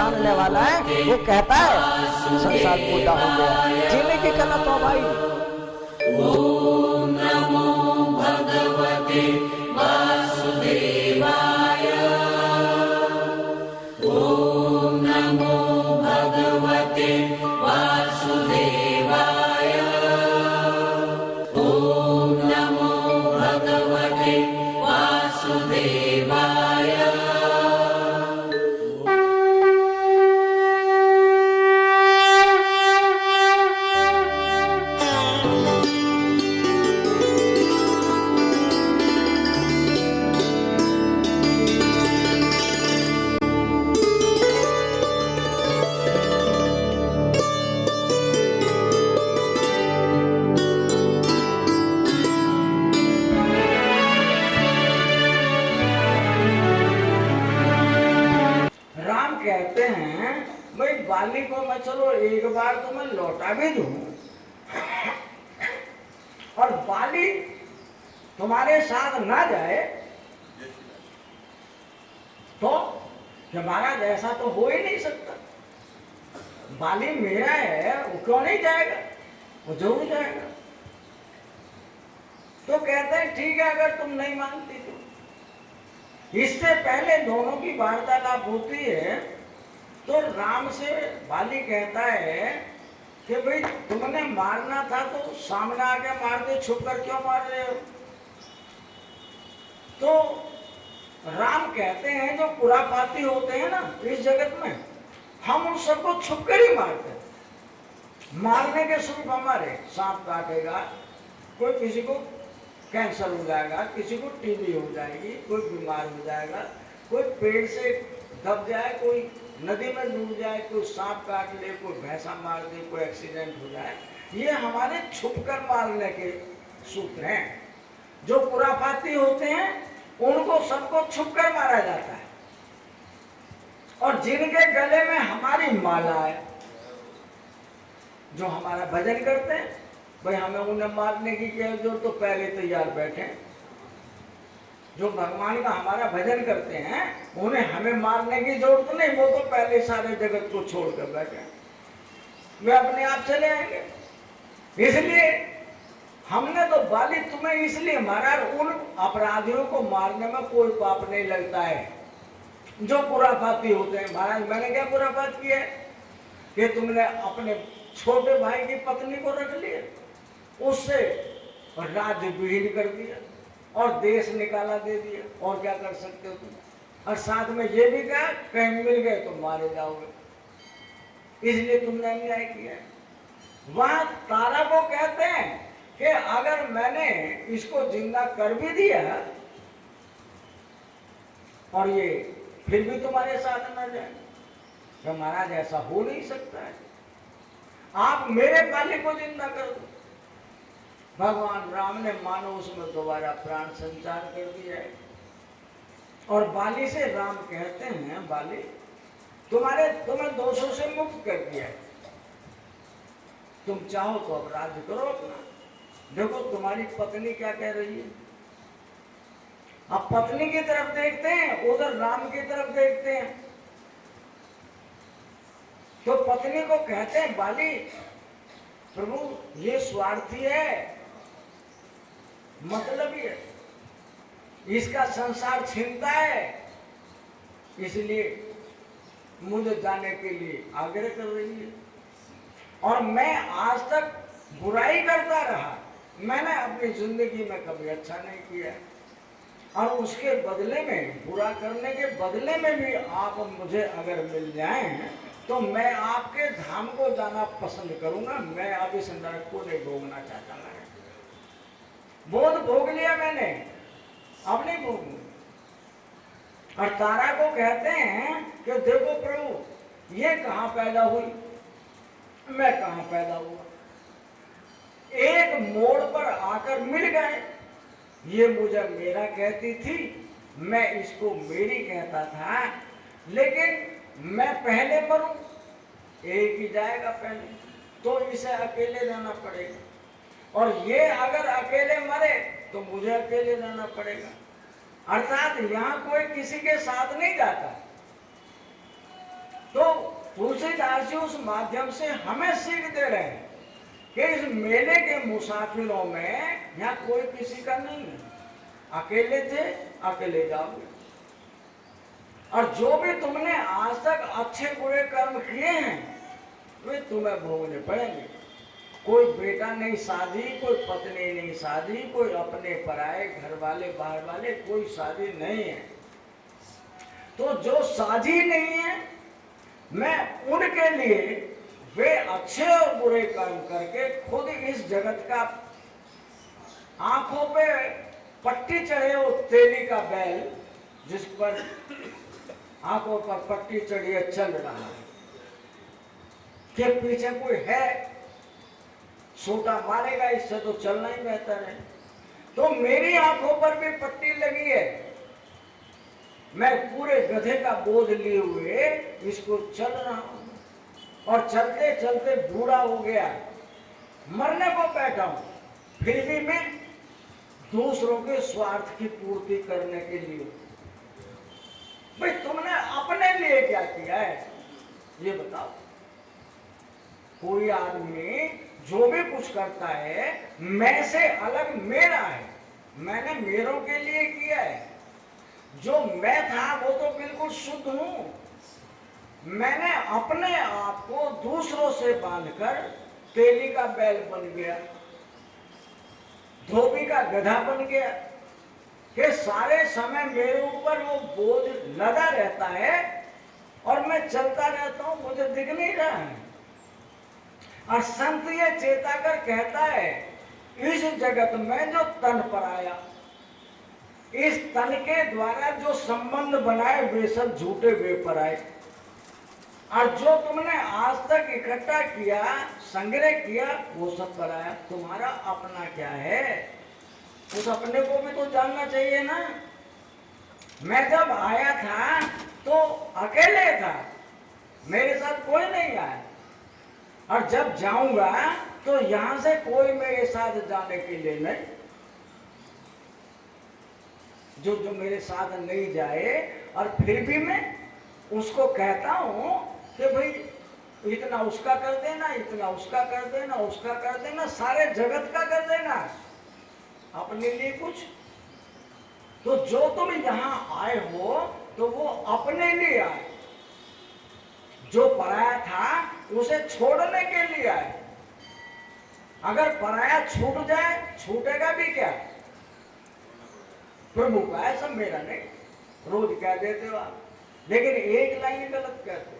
जानने वाला है वो कहता है संसार पूरा हो गया। जीने की कला तो भाई। ओम नमो भगवते वासुदेवाय। ओम नमो भगवते वासुदेवाय। ओम नमो भगवते वासुदेवाय। कहते हैं भाई बाली को मैं चलो एक बार तो मैं लौटा भी दूं, और बाली तुम्हारे साथ ना जाए तो महाराज ऐसा तो हो ही नहीं सकता। बाली मेरा है, वो क्यों नहीं जाएगा? वो जरूर जाएगा। तो कहते हैं ठीक है, अगर तुम नहीं मानती तो। इससे पहले दोनों की वार्तालाप होती है तो राम से बाली कहता है कि भाई तुमने मारना था तो सामने आके मार दे, छुप कर क्यों मार रहे हो? तो राम कहते हैं जो खुरापाती होते हैं ना इस जगत में, हम उन सबको छुप कर ही मारते हैं। मारने के स्वरूप हमारे सांप काटेगा, कोई किसी को कैंसर हो जाएगा, किसी को टीबी हो जाएगी, कोई बीमार हो जाएगा, कोई पेड़ से दब जाए, कोई नदी में डूब जाए, कोई सांप काट ले, कोई भैंसा मार दे, कोई एक्सीडेंट हो जाए। ये हमारे छुपकर मारने के सूत्र हैं। जो खुरापाती होते हैं उनको सबको छुपकर मारा जाता है, और जिनके गले में हमारी माला है, जो हमारा भजन करते हैं, भाई हमें उन्हें मारने की क्या जरूरत, तो पहले तैयार बैठे। जो भगवान का हमारा भजन करते हैं उन्हें हमें मारने की जरूरत नहीं, वो तो पहले सारे जगत को छोड़कर बैठे, वे अपने आप चले आएंगे। इसलिए हमने तो बाली तुम्हें इसलिए मारा, उन अपराधियों को मारने में कोई पाप नहीं लगता है जो खुरापाती होते हैं। महाराज मैंने क्या खुरापात किया है कि तुमने अपने छोटे भाई की पत्नी को रख लिया, उससे राज्य विहीन कर दिया और देश निकाला दे दिया, और क्या कर सकते हो तुम? और साथ में ये भी कहा कहीं मिल गए तो मारे जाओगे, इसलिए तुमने अन्याय किया है। वहां तारा को कहते हैं कि अगर मैंने इसको जिंदा कर भी दिया और ये फिर भी तुम्हारे साथ न जाए, तो महाराज ऐसा हो नहीं सकता है, आप मेरे बाली को जिंदा कर दो। भगवान राम ने मानो उसमें दोबारा प्राण संचार कर दिया है, और बाली से राम कहते हैं बाली तुम्हें दोषों से मुक्त कर दिया है, तुम चाहो तो अब राज्य करो अपना। देखो तुम्हारी पत्नी क्या कह रही है। अब पत्नी की तरफ देखते हैं, उधर राम की तरफ देखते हैं, तो पत्नी को कहते हैं बाली प्रभु ये स्वार्थी है, मतलब ये इसका संसार छीनता है, इसलिए मुझे जाने के लिए आग्रह कर रही है। और मैं आज तक बुराई करता रहा, मैंने अपनी जिंदगी में कभी अच्छा नहीं किया, और उसके बदले में, बुरा करने के बदले में भी आप मुझे अगर मिल जाएं तो मैं आपके धाम को जाना पसंद करूंगा। मैं अब इस नरक को नहीं भोगना चाहता। मैं बोध भोग लिया मैंने, अब नहीं भोगूंगा। और तारा को कहते हैं कि देखो प्रभु ये कहां पैदा हुई, मैं कहां पैदा हुआ, एक मोड़ पर आकर मिल गए। ये मुझे मेरा कहती थी, मैं इसको मेरी कहता था, लेकिन मैं पहले मरूं, एक ही जाएगा पहले, तो इसे अकेले रहना पड़ेगा, और ये अगर अकेले मरे तो मुझे अकेले रहना पड़ेगा। अर्थात यहाँ कोई किसी के साथ नहीं जाता। तो तुलसीदास जी उस माध्यम से हमें सीख दे रहे हैं कि इस मेले के मुसाफिरों में यहाँ कोई किसी का नहीं है। अकेले थे, अकेले जाओगे। और जो भी तुमने आज तक अच्छे बुरे कर्म किए हैं वे तुम्हें भोगने पड़ेंगे। कोई बेटा नहीं शादी, कोई पत्नी नहीं शादी, कोई अपने पराए, घर वाले बाहर वाले, कोई शादी नहीं है। तो जो शादी नहीं है, मैं उनके लिए वे अच्छे और बुरे कर्म करके खुद इस जगत का आंखों पे पट्टी चढ़े वो तेली का बैल, जिस पर आंखों पर पट्टी चढ़ी है, चल रहा है, के पीछे कोई है, सोटा मारेगा, इससे तो चलना ही बेहतर है। तो मेरी आंखों पर भी पट्टी लगी है, मैं पूरे गधे का बोझ लिए हुए इसको चल रहा हूं और चलते चलते बूढ़ा हो गया, मरने को बैठा हूं, फिर भी मैं दूसरों के स्वार्थ की पूर्ति करने के लिए। भाई तुमने अपने लिए क्या किया है ये बताओ। कोई आदमी जो भी कुछ करता है मैं से अलग मेरा है, मैंने मेरों के लिए किया है। जो मैं था वो तो बिल्कुल शुद्ध हूं, मैंने अपने आप को दूसरों से बांधकर तेली का बैल बन गया, धोबी का गधा बन गया कि सारे समय मेरे ऊपर वो बोझ लदा रहता है और मैं चलता रहता हूं, मुझे दिख नहीं रहा है। और संत ये चेता कर कहता है, इस जगत में जो तन पर आया, इस तन के द्वारा जो संबंध बनाए वे सब झूठे बेपर आए। और जो तुमने आज तक इकट्ठा किया, संग्रह किया, वो सब पर आया। तुम्हारा अपना क्या है, उस अपने को भी तो जानना चाहिए ना। मैं जब आया था तो अकेले था, मेरे साथ कोई नहीं आया, और जब जाऊंगा तो यहां से कोई मेरे साथ जाने के लिए नहीं। जो जो मेरे साथ नहीं जाए, और फिर भी मैं उसको कहता हूं कि भाई इतना उसका कर देना, इतना उसका कर देना, उसका कर देना, सारे जगत का कर देना, अपने लिए कुछ। तो जो तुम यहां आए हो तो वो अपने लिए आए, जो पराया था उसे छोड़ने के लिए आए। अगर पराया छूट जाए, छूटेगा भी क्या, प्रभु का है, सब मेरा नहीं। रोज कह देते हो आप, लेकिन एक लाइन गलत कहते हो,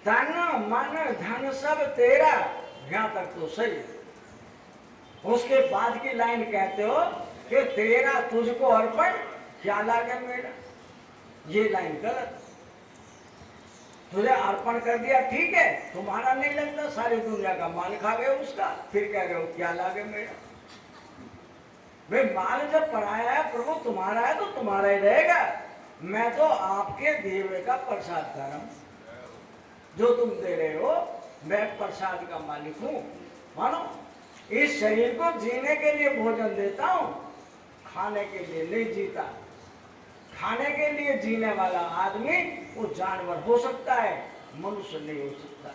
तन मन धन सब तेरा, यहां तक तो सही। उसके बाद की लाइन कहते हो कि तेरा तुझको अर्पण, क्या लागे मेरा, ये लाइन गलत। तुझे अर्पण कर दिया ठीक है, तुम्हारा नहीं लगता, सारी दुनिया का माल खा गए उसका, फिर कह रहे हो क्या लागे मेरा। भाई माल जब पराया है, प्रभु तुम्हारा है तो तुम्हारा ही रहेगा। मैं तो आपके दिए हुए का प्रसाद कर रहा हूं, जो तुम दे रहे हो, मैं प्रसाद का मालिक हूं। मानो इस शरीर को जीने के लिए भोजन देता हूं, खाने के लिए नहीं जीता। खाने के लिए जीने वाला आदमी वो जानवर हो सकता है, मनुष्य नहीं हो सकता।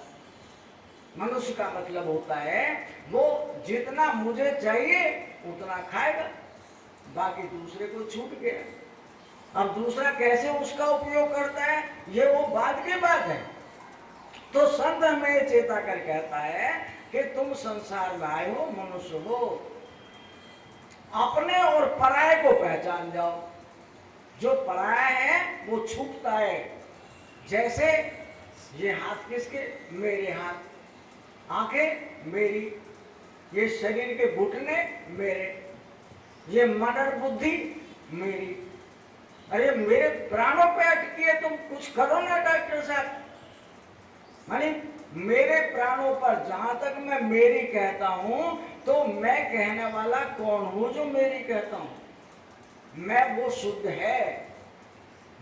मनुष्य का मतलब होता है वो जितना मुझे चाहिए उतना खाएगा, बाकी दूसरे को छूट गया। अब दूसरा कैसे उसका उपयोग करता है ये वो बाद की बात है। तो संत हमें चेता कर कहता है कि तुम संसार में आए हो, मनुष्य हो, अपने और पराये को पहचान जाओ। जो पराया है वो छूटता है, जैसे ये हाथ किसके, मेरे हाथ, आंखें मेरी, ये शरीर के घुटने मेरे, ये मन और बुद्धि मेरी। अरे मेरे प्राणों पे अटकी है, तुम कुछ करो ना डॉक्टर साहब। मानी मेरे प्राणों पर जहां तक मैं मेरी कहता हूं तो मैं कहने वाला कौन हूं जो मेरी कहता हूं। मैं वो शुद्ध है,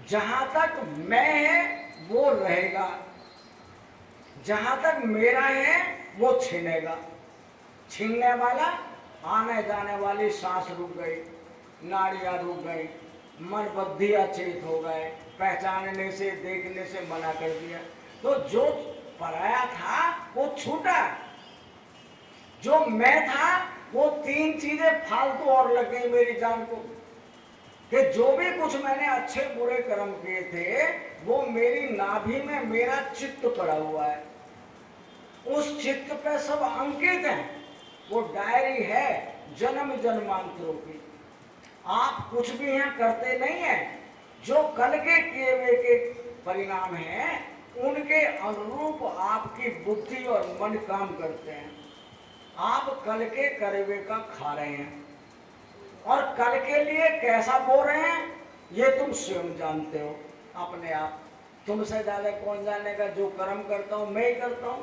जहां तक मैं है वो रहेगा, जहां तक मेरा है वो छीनेगा। छीनने वाला, आने जाने वाली सांस रुक गई, नाड़ियां रुक गई, मन बुद्धि अचेत हो गए, पहचानने से देखने से मना कर दिया। तो जो पराया था वो छूटा, जो मैं था वो तीन चीजें फालतू और लग गई मेरी जान को, कि जो भी कुछ मैंने अच्छे बुरे कर्म किए थे वो मेरी नाभि में मेरा चित्त पड़ा हुआ है, उस चित्त पे सब अंकित है, वो डायरी है जन्म जन्मांतरों की। आप कुछ भी यहाँ करते नहीं है, जो कल के किए हुए के परिणाम हैं उनके अनुरूप आपकी बुद्धि और मन काम करते हैं। आप कल के करे हुए का खा रहे हैं और कल के लिए कैसा बो रहे हैं ये तुम स्वयं जानते हो अपने आप। तुमसे ज्यादा कौन जानेगा? जो कर्म करता हूं मैं ही करता हूं,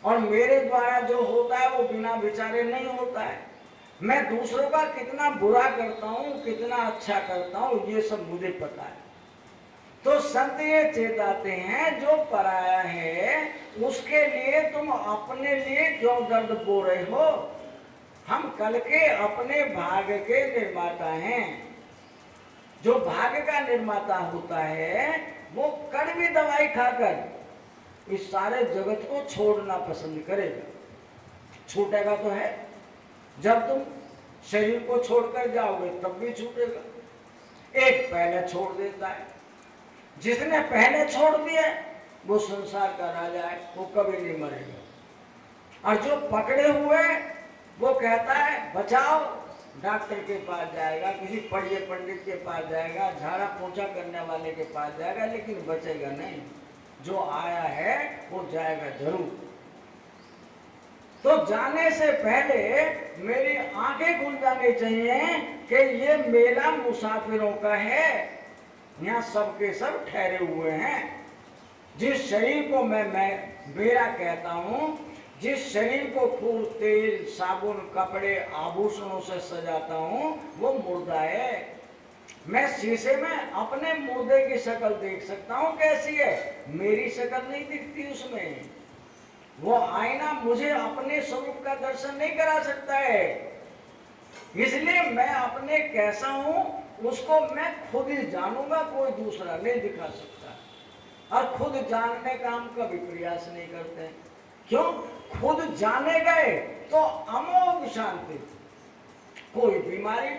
और मेरे द्वारा जो होता है वो बिना विचारे नहीं होता है। मैं दूसरों का कितना बुरा करता हूं, कितना अच्छा करता हूं, ये सब मुझे पता है। तो संत ये चेताते हैं जो पराया है उसके लिए तुम अपने लिए क्यों दर्द बो रहे हो? हम कल के अपने भाग्य के निर्माता हैं। जो भाग्य का निर्माता होता है वो कड़वी दवाई खाकर इस सारे जगत को छोड़ना पसंद करेगा। छूटेगा तो है, जब तुम शरीर को छोड़कर जाओगे तब भी छूटेगा। एक पहले छोड़ देता है, जिसने पहले छोड़ दिया वो संसार का राजा है, वो कभी नहीं मरेगा। और जो पकड़े हुए वो कहता है बचाओ, डॉक्टर के पास जाएगा, किसी पढ़िए पंडित के पास जाएगा, झाड़ा पोंछा करने वाले के पास जाएगा, लेकिन बचेगा नहीं। जो आया है वो जाएगा जरूर। तो जाने से पहले मेरी आंखें खुल जानी चाहिए कि ये मेला मुसाफिरों का है, यहाँ सबके सब ठहरे हुए हैं। जिस शरीर को मैं मेरा कहता हूँ, जिस शरीर को फूल तेल साबुन कपड़े आभूषणों से सजाता हूँ वो मुर्दा है। मैं शीशे में अपने मुर्दे की शक्ल देख सकता हूँ कैसी है, मेरी शक्ल नहीं दिखती उसमें। वो आईना मुझे अपने स्वरूप का दर्शन नहीं करा सकता है। इसलिए मैं अपने कैसा हूँ उसको मैं खुद ही जानूंगा, कोई दूसरा नहीं दिखा सकता। और खुद जानने का हम कभी प्रयास नहीं करते। क्यों? खुद जाने गए तो अमोघ शांति, कोई बीमारी नहीं।